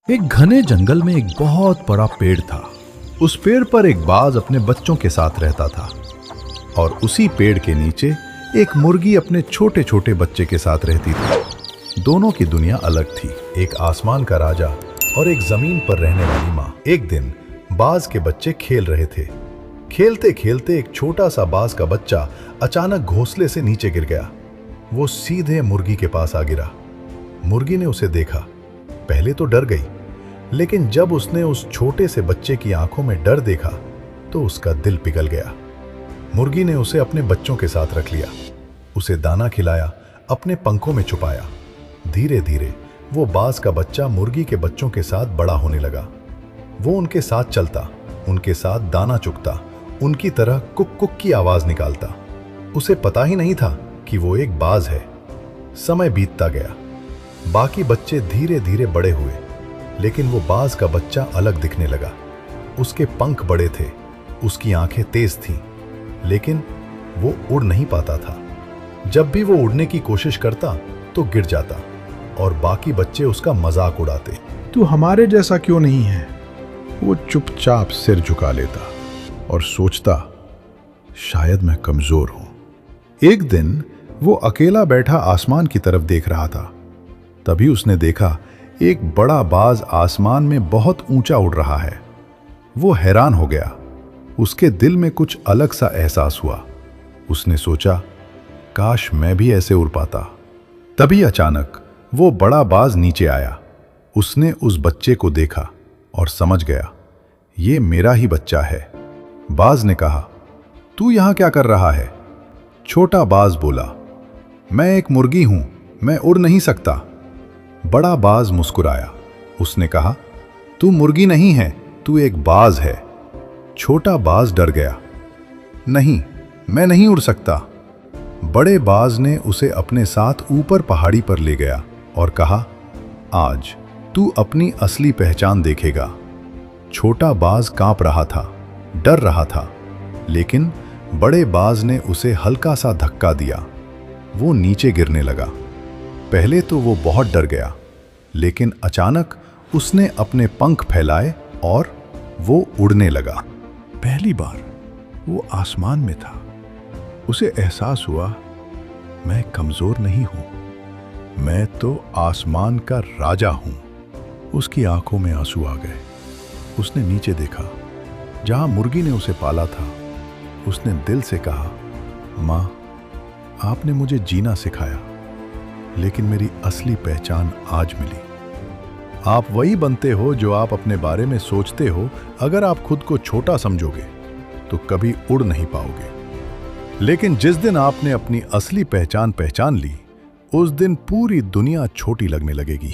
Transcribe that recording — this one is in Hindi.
एक घने जंगल में एक बहुत बड़ा पेड़ था। उस पेड़ पर एक बाज अपने बच्चों के साथ रहता था और उसी पेड़ के नीचे एक मुर्गी अपने छोटे छोटे बच्चे के साथ रहती थी। दोनों की दुनिया अलग थी, एक आसमान का राजा और एक जमीन पर रहने वाली माँ। एक दिन बाज के बच्चे खेल रहे थे। खेलते खेलते एक छोटा सा बाज का बच्चा अचानक घोंसले से नीचे गिर गया। वो सीधे मुर्गी के पास आ गिरा। मुर्गी ने उसे देखा। पहले तो डर गई, लेकिन जब उसने उस छोटे से बच्चे की आंखों में डर देखा तो उसका दिल पिघल गया। मुर्गी ने उसे अपने बच्चों के साथ रख लिया, उसे दाना खिलाया, अपने पंखों में छुपाया। धीरे धीरे वो बाज का बच्चा मुर्गी के बच्चों के साथ बड़ा होने लगा। वो उनके साथ चलता, उनके साथ दाना चुगता, उनकी तरह कुक कुक की आवाज निकालता। उसे पता ही नहीं था कि वो एक बाज है। समय बीतता गया, बाकी बच्चे धीरे धीरे बड़े हुए, लेकिन वो बाज का बच्चा अलग दिखने लगा। उसके पंख बड़े थे, उसकी आंखें तेज थीं, लेकिन वो उड़ नहीं पाता था। जब भी वो उड़ने की कोशिश करता तो गिर जाता और बाकी बच्चे उसका मजाक उड़ाते। तू हमारे जैसा क्यों नहीं है? वो चुपचाप सिर झुका लेता और सोचता, शायद मैं कमजोर हूं। एक दिन वो अकेला बैठा आसमान की तरफ देख रहा था। तभी उसने देखा एक बड़ा बाज आसमान में बहुत ऊंचा उड़ रहा है। वो हैरान हो गया। उसके दिल में कुछ अलग सा एहसास हुआ। उसने सोचा, काश मैं भी ऐसे उड़ पाता। तभी अचानक वो बड़ा बाज नीचे आया। उसने उस बच्चे को देखा और समझ गया, ये मेरा ही बच्चा है। बाज ने कहा, तू यहां क्या कर रहा है? छोटा बाज बोला, मैं एक मुर्गी हूं, मैं उड़ नहीं सकता। बड़ा बाज मुस्कुराया। उसने कहा, तू मुर्गी नहीं है, तू एक बाज है। छोटा बाज डर गया, नहीं, मैं नहीं उड़ सकता। बड़े बाज ने उसे अपने साथ ऊपर पहाड़ी पर ले गया और कहा, आज तू अपनी असली पहचान देखेगा। छोटा बाज कांप रहा था, डर रहा था, लेकिन बड़े बाज ने उसे हल्का सा धक्का दिया। वो नीचे गिरने लगा। पहले तो वो बहुत डर गया, लेकिन अचानक उसने अपने पंख फैलाए और वो उड़ने लगा। पहली बार वो आसमान में था। उसे एहसास हुआ, मैं कमजोर नहीं हूं, मैं तो आसमान का राजा हूं। उसकी आंखों में आंसू आ गए। उसने नीचे देखा, जहां मुर्गी ने उसे पाला था। उसने दिल से कहा, मां, आपने मुझे जीना सिखाया, लेकिन मेरी असली पहचान आज मिली। आप वही बनते हो जो आप अपने बारे में सोचते हो। अगर आप खुद को छोटा समझोगे तो कभी उड़ नहीं पाओगे, लेकिन जिस दिन आपने अपनी असली पहचान पहचान ली, उस दिन पूरी दुनिया छोटी लगने लगेगी।